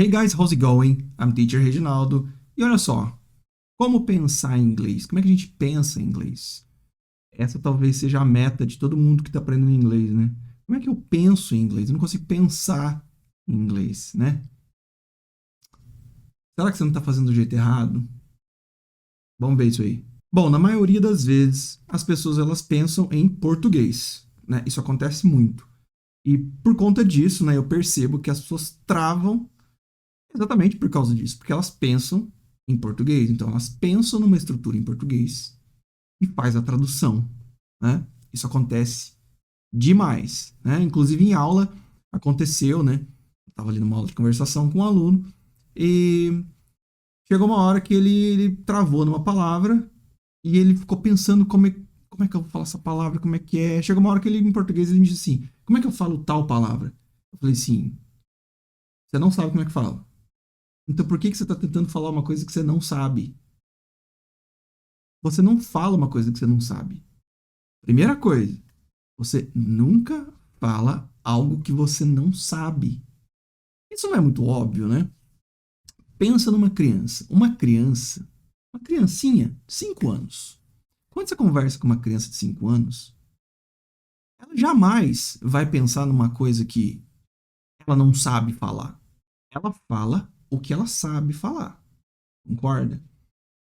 Hey guys, how's it going? I'm teacher Reginaldo. E olha só, como pensar em inglês? Como é que a gente pensa em inglês? Essa talvez seja a meta de todo mundo que está aprendendo inglês, né? Como é que eu penso em inglês? Eu não consigo pensar em inglês, né? Será que você não está fazendo do jeito errado? Vamos ver isso aí. Bom, na maioria das vezes, as pessoas elas pensam em português, né? Isso acontece muito. E por conta disso, né, eu percebo que as pessoas travam exatamente por causa disso, porque elas pensam em português, então elas pensam numa estrutura em português e faz a tradução, né? Isso acontece demais, né? Inclusive em aula aconteceu, né? Eu estava ali numa aula de conversação com um aluno e chegou uma hora que ele travou numa palavra e ele ficou pensando como é que eu vou falar essa palavra, como é que é. Chegou uma hora que ele, em português, ele me disse assim, como é que eu falo tal palavra? Eu falei assim, você não sabe como é que fala. Então por que você está tentando falar uma coisa que você não sabe? Você não fala uma coisa que você não sabe. Primeira coisa, você nunca fala algo que você não sabe. Isso não é muito óbvio, né? Pensa numa criança. Uma criancinha de 5 anos. Quando você conversa com uma criança de 5 anos, ela jamais vai pensar numa coisa que ela não sabe falar. Ela fala o que ela sabe falar. Concorda?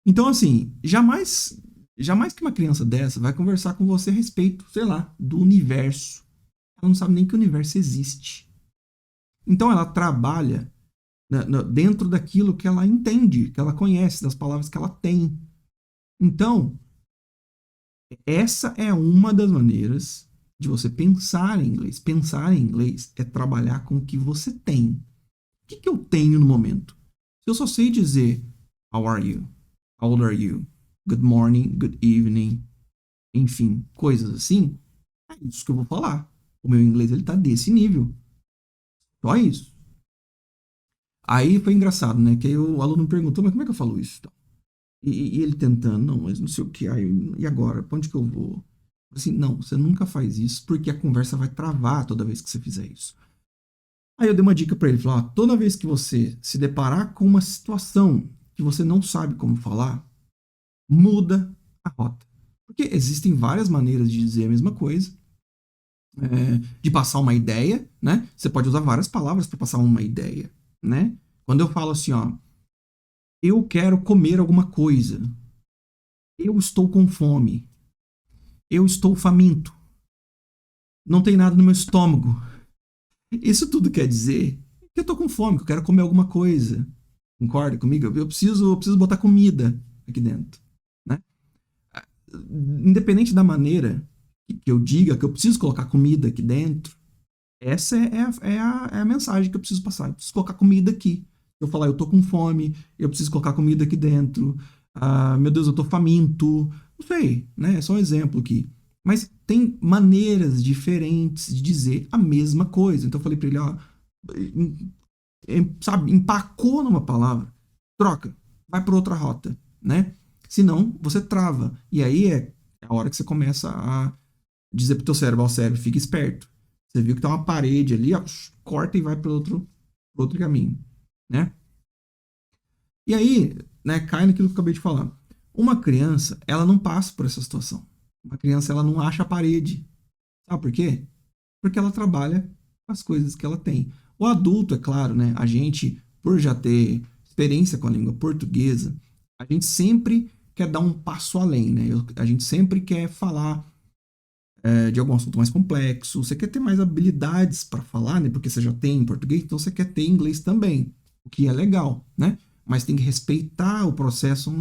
Então, assim, jamais que uma criança dessa vai conversar com você a respeito, sei lá, do universo. Ela não sabe nem que o universo existe. Então, ela trabalha dentro daquilo que ela entende, que ela conhece, das palavras que ela tem. Então, essa é uma das maneiras de você pensar em inglês. Pensar em inglês é trabalhar com o que você tem. O que eu tenho no momento? Se eu só sei dizer How are you? How old are you? Good morning, good evening, enfim, coisas assim, é isso que eu vou falar. O meu inglês ele tá desse nível. Só isso. Aí foi engraçado, né? Que aí o aluno me perguntou, mas como é que eu falo isso? E ele tentando, não, mas não sei o que. Aí, e agora? Pra onde que eu vou? Assim, não, você nunca faz isso porque a conversa vai travar toda vez que você fizer isso. Aí eu dei uma dica para ele, falou, toda vez que você se deparar com uma situação que você não sabe como falar, muda a rota. Porque existem várias maneiras de dizer a mesma coisa, de passar uma ideia, né? Você pode usar várias palavras para passar uma ideia, né? Quando eu falo assim, ó, eu quero comer alguma coisa, eu estou com fome, eu estou faminto, não tem nada no meu estômago. Isso tudo quer dizer que eu estou com fome, que eu quero comer alguma coisa. Concorda comigo? Eu preciso botar comida aqui dentro, né? Independente da maneira que eu diga que eu preciso colocar comida aqui dentro, essa é a mensagem que eu preciso passar. Eu preciso colocar comida aqui. Eu falar, eu tô com fome, eu preciso colocar comida aqui dentro. Ah, meu Deus, eu tô faminto. Não sei, né? É só um exemplo aqui. Mas tem maneiras diferentes de dizer a mesma coisa. Então eu falei para ele, ó, sabe, empacou numa palavra, troca, vai para outra rota, né? Senão você trava. E aí é a hora que você começa a dizer pro teu cérebro, ó, cérebro, fica esperto. Você viu que tem uma parede ali, ó, corta e vai para outro caminho, né? E aí, né, cai naquilo que eu acabei de falar. Uma criança, ela não passa por essa situação. Uma criança, ela não acha a parede. Sabe por quê? Porque ela trabalha com as coisas que ela tem. O adulto, é claro, né? A gente, por já ter experiência com a língua portuguesa, a gente sempre quer dar um passo além, né? A gente sempre quer falar de algum assunto mais complexo, você quer ter mais habilidades para falar, né? Porque você já tem em português, então você quer ter em inglês também, o que é legal, né? Mas tem que respeitar o processo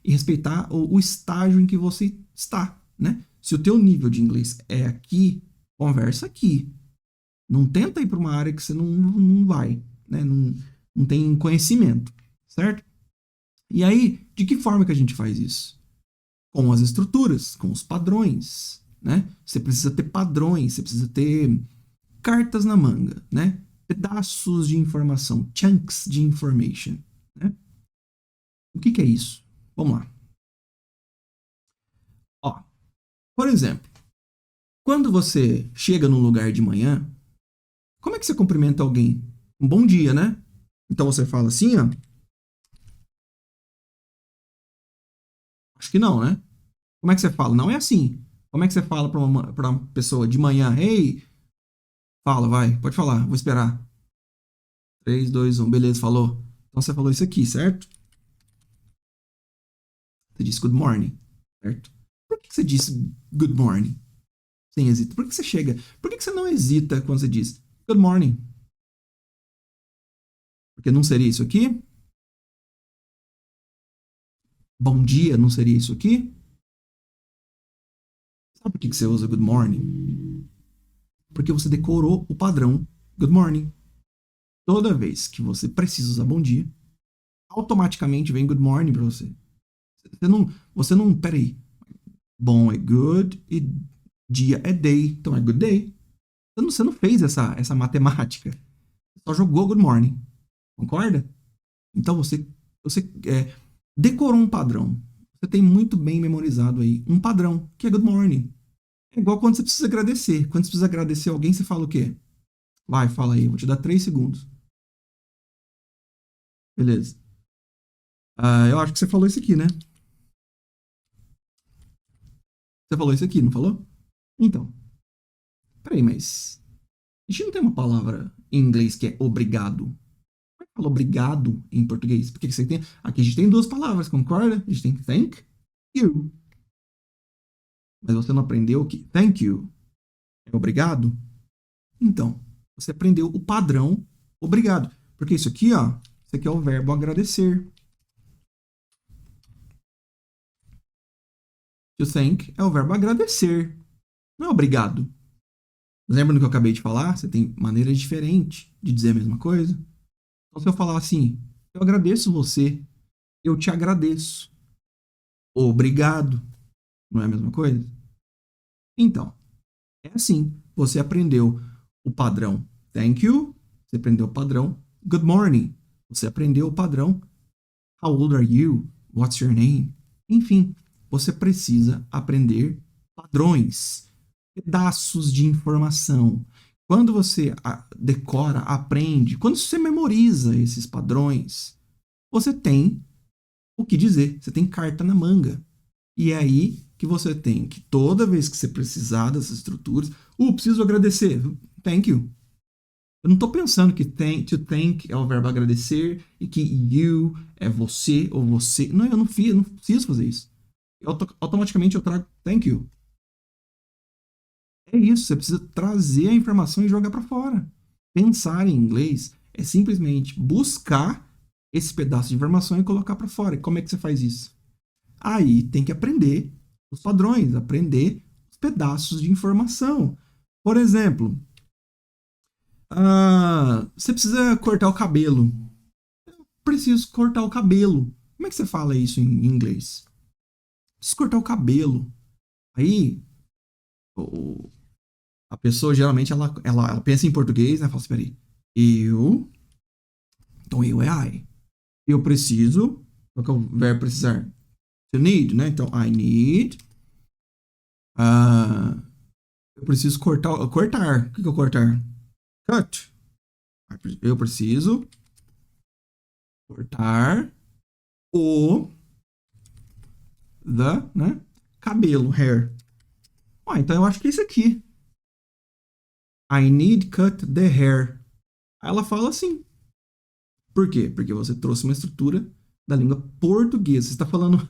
e respeitar o estágio em que você está, né? Se o teu nível de inglês é aqui, conversa aqui. Não tenta ir para uma área que você não vai, né? Não tem conhecimento, certo? E aí, de que forma que a gente faz isso? Com as estruturas, com os padrões, né? Você precisa ter padrões, você precisa ter cartas na manga, né? Pedaços de informação, chunks de information, né? O que é isso? Vamos lá. Ó, por exemplo, quando você chega num lugar de manhã, como é que você cumprimenta alguém? Um bom dia, né? Então você fala assim, ó. Acho que não, né? Como é que você fala? Não é assim. Como é que você fala pra uma pessoa de manhã? Ei, fala, vai, pode falar, vou esperar. 3, 2, 1, beleza, falou. Então você falou isso aqui, certo? Você disse good morning, certo? Por que você disse good morning? Sem hesita. Por que você chega? Por que você não hesita quando você diz good morning? Porque não seria isso aqui? Bom dia não seria isso aqui? Sabe por que você usa good morning? Porque você decorou o padrão good morning. Toda vez que você precisa usar bom dia, automaticamente vem good morning pra você. Peraí. Bom é good e dia é day, então é good day. Você não fez essa matemática. Você só jogou good morning. Concorda? Então você decorou um padrão. Você tem muito bem memorizado aí um padrão, que é good morning. É igual quando você precisa agradecer. Quando você precisa agradecer alguém, você fala o quê? Vai, fala aí, vou te dar 3 segundos. Beleza. Eu acho que você falou isso aqui, né? Você falou isso aqui, não falou? Então, peraí, mas a gente não tem uma palavra em inglês que é obrigado. Como é que fala obrigado em português? Porque você tem. Aqui a gente tem duas palavras, concorda? A gente tem thank you. Mas você não aprendeu que thank you é obrigado? Então, você aprendeu o padrão obrigado. Porque isso aqui, ó, isso aqui é o verbo agradecer. To thank é o verbo agradecer. Não é obrigado. Lembra do que eu acabei de falar? Você tem maneiras diferentes de dizer a mesma coisa. Então, se eu falar assim, eu agradeço você, eu te agradeço. Obrigado. Não é a mesma coisa? Então, é assim. Você aprendeu o padrão thank you, você aprendeu o padrão good morning, você aprendeu o padrão how old are you, what's your name. Enfim, você precisa aprender padrões, pedaços de informação. Quando você decora, aprende, quando você memoriza esses padrões, você tem o que dizer, você tem carta na manga. E é aí que você tem que, toda vez que você precisar dessas estruturas, preciso agradecer. Thank you. Eu não estou pensando que to thank é o verbo agradecer e que you é você ou você. Não, eu não preciso fazer isso. Automaticamente eu trago thank you. É isso, você precisa trazer a informação e jogar para fora. Pensar em inglês é simplesmente buscar esse pedaço de informação e colocar para fora. E como é que você faz isso? Aí tem que aprender os padrões, aprender os pedaços de informação. Por exemplo, você precisa cortar o cabelo. Eu preciso cortar o cabelo. Como é que você fala isso em inglês? Preciso cortar o cabelo. Aí, o, a pessoa geralmente ela pensa em português, né? Fala assim, peraí. Eu. Então eu é I. Eu preciso. Qual que é o verbo precisar? To need, né? Então I need. Uh, eu preciso cortar. Cortar. O que é cortar? Cut. Eu preciso cortar o né? Cabelo, hair. Então eu acho que é isso aqui. I need cut the hair. Aí ela fala assim. Por quê? Porque você trouxe uma estrutura da língua portuguesa. Você está falando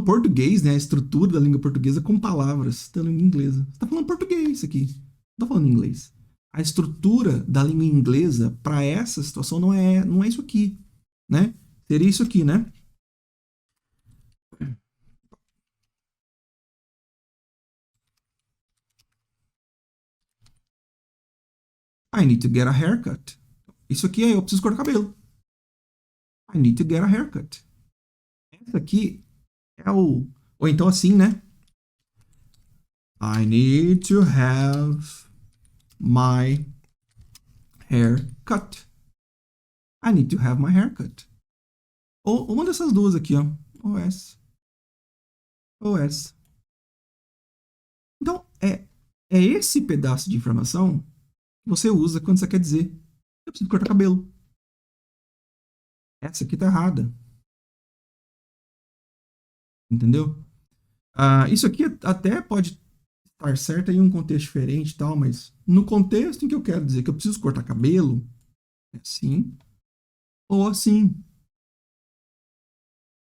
português, né? A estrutura da língua portuguesa com palavras da língua inglesa. Você está falando português aqui. Não está falando inglês. A estrutura da língua inglesa para essa situação não é isso aqui, né? Seria isso aqui, né? I need to get a haircut. Isso aqui é eu preciso cortar o cabelo. I need to get a haircut. Essa aqui é o. Ou então assim, né? I need to have my hair cut. I need to have my hair cut. Ou uma dessas duas aqui, ó. Ou essa. Ou essa. Então, é esse pedaço de informação que você usa quando você quer dizer: eu preciso cortar cabelo. Essa aqui tá errada. Entendeu? Isso aqui até pode estar certo em um contexto diferente e tal, mas no contexto em que eu quero dizer que eu preciso cortar cabelo, é assim ou assim.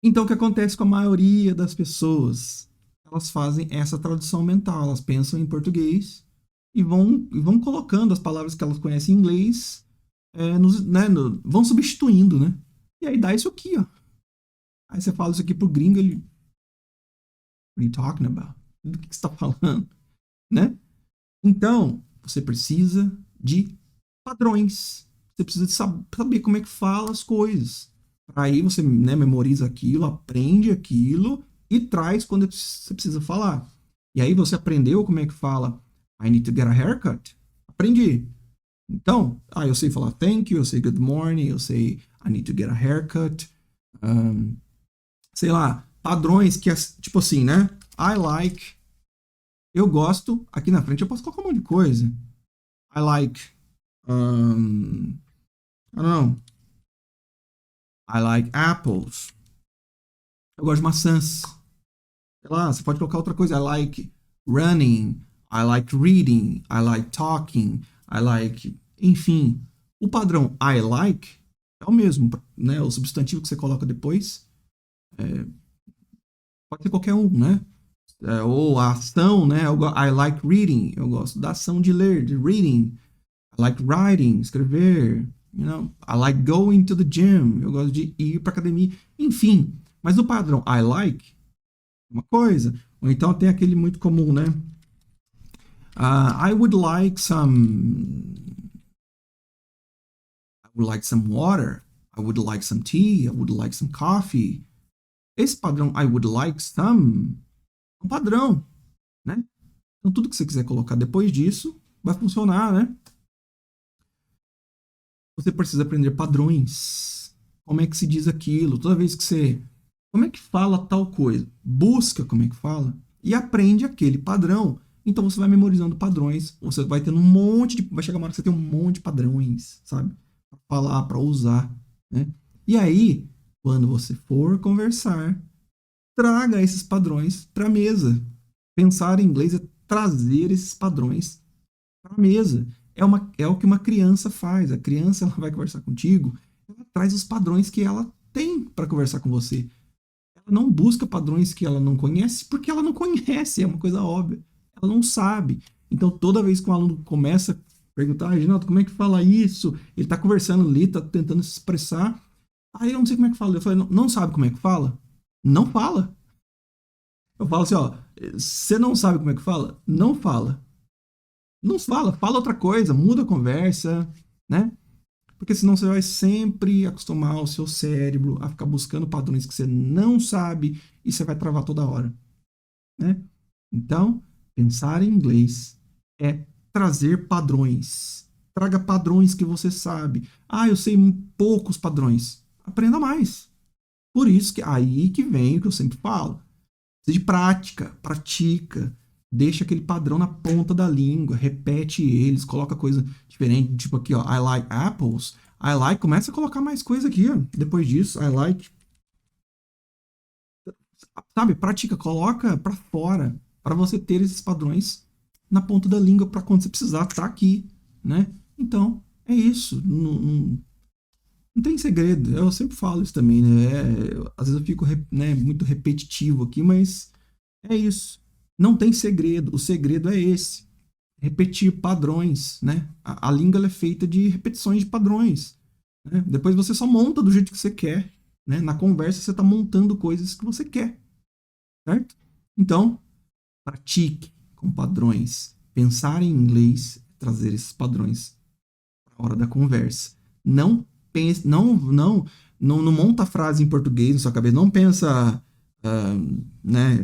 Então, o que acontece com a maioria das pessoas? Elas fazem essa tradução mental, elas pensam em português e vão colocando as palavras que elas conhecem em inglês, vão substituindo, né? E aí dá isso aqui, ó. Aí você fala isso aqui pro gringo, ele. What are you talking about? Do que você está falando? Né? Então, você precisa de padrões. Você precisa de saber como é que fala as coisas. Aí você, né, memoriza aquilo, aprende aquilo e traz quando você precisa falar. E aí você aprendeu como é que fala I need to get a haircut? Aprendi. Então, eu sei falar thank you, eu sei good morning, eu sei I need to get a haircut. Um, sei lá, padrões que é tipo assim, né? I like, eu gosto. Aqui na frente eu posso colocar um monte de coisa. I like, I don't know. I like apples. Eu gosto de maçãs. Sei lá, você pode colocar outra coisa. I like running. I like reading. I like talking. I like. Enfim. O padrão I like é o mesmo, né? O substantivo que você coloca depois pode ser qualquer um, né? Ou a ação, né? I like reading. Eu gosto da ação de ler, de reading. I like writing, escrever. I like going to the gym. Eu gosto de ir para academia. Enfim, mas o padrão I like uma coisa. Ou então tem aquele muito comum, né? I would like some water. I would like some tea. I would like some coffee. Esse padrão I would like some é um padrão, né? Então tudo que você quiser colocar depois disso vai funcionar, né? Você precisa aprender padrões. Como é que se diz aquilo? Toda vez que você... Como é que fala tal coisa? Busca como é que fala e aprende aquele padrão. Então você vai memorizando padrões. Você vai tendo um monte de... Vai chegar uma hora que você tem um monte de padrões, sabe? Para falar, para usar, né? E aí, quando você for conversar, traga esses padrões para a mesa. Pensar em inglês é trazer esses padrões para a mesa. É o que uma criança faz. A criança ela vai conversar contigo, ela traz os padrões que ela tem para conversar com você. Ela não busca padrões que ela não conhece, porque ela não conhece, é uma coisa óbvia. Ela não sabe. Então, toda vez que um aluno começa a perguntar, Reginaldo, como é que fala isso? Ele está conversando ali, está tentando se expressar. Aí eu não sei como é que fala. Eu falei, não sabe como é que fala? Não fala. Eu falo assim, ó, você não sabe como é que fala? Não fala. Não fala, fala outra coisa, muda a conversa, né? Porque senão você vai sempre acostumar o seu cérebro a ficar buscando padrões que você não sabe e você vai travar toda hora, né? Então, pensar em inglês é trazer padrões. Traga padrões que você sabe. Eu sei poucos padrões. Aprenda mais. Por isso que aí que vem o que eu sempre falo. Precisa de prática, pratica. Deixa aquele padrão na ponta da língua, repete eles, coloca coisa diferente, tipo aqui, ó, I like apples. I like, começa a colocar mais coisa aqui, ó. Depois disso, I like. Sabe, pratica, coloca pra fora, para você ter esses padrões na ponta da língua para quando você precisar, tá aqui, né? Então, é isso. Não tem segredo. Eu sempre falo isso também, né? Às vezes eu fico, né, muito repetitivo aqui, mas é isso. Não tem segredo. O segredo é esse. Repetir padrões, né? A língua ela é feita de repetições de padrões, né? Depois você só monta do jeito que você quer, né? Na conversa você está montando coisas que você quer, certo? Então, pratique com padrões. Pensar em inglês, trazer esses padrões para a hora da conversa. Não pense, não monta a frase em português na sua cabeça. Não pensa, né?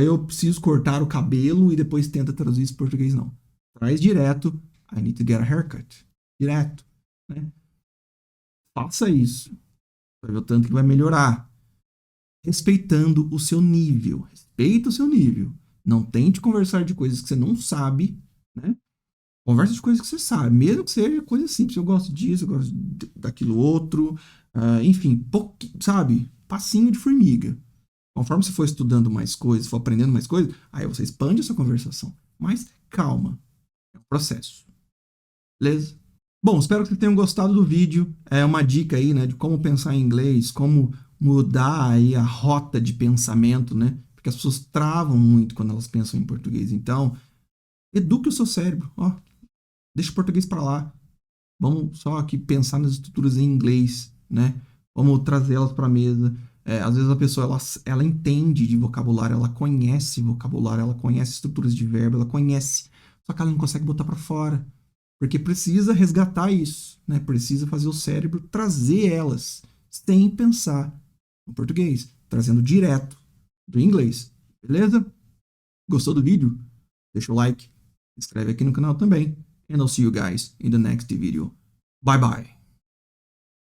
Eu preciso cortar o cabelo e depois tenta traduzir isso em português, não. Traz direto. I need to get a haircut. Direto, né? Faça isso. Vai ver o tanto que vai melhorar. Respeitando o seu nível. Respeita o seu nível. Não tente conversar de coisas que você não sabe, né? Conversa de coisas que você sabe, mesmo que seja coisa simples. Eu gosto disso, eu gosto daquilo outro. Enfim, sabe? Passinho de formiga. Conforme você for estudando mais coisas, for aprendendo mais coisas, aí você expande essa conversação. Mas calma, é um processo. Beleza? Bom, espero que vocês tenham gostado do vídeo. É uma dica aí, né, de como pensar em inglês, como mudar aí a rota de pensamento, né? Porque as pessoas travam muito quando elas pensam em português. Então, eduque o seu cérebro. Ó, deixa o português para lá. Vamos só aqui pensar nas estruturas em inglês, né? Vamos trazê-las para a mesa. Às vezes a pessoa ela entende de vocabulário, ela conhece vocabulário, ela conhece estruturas de verbo, ela conhece, só que ela não consegue botar para fora, porque precisa resgatar isso, né? Precisa fazer o cérebro trazer elas sem pensar no português, trazendo direto do inglês, beleza? Gostou do vídeo? Deixa o like, se inscreve aqui no canal também, and I'll see you guys in the next video. Bye bye.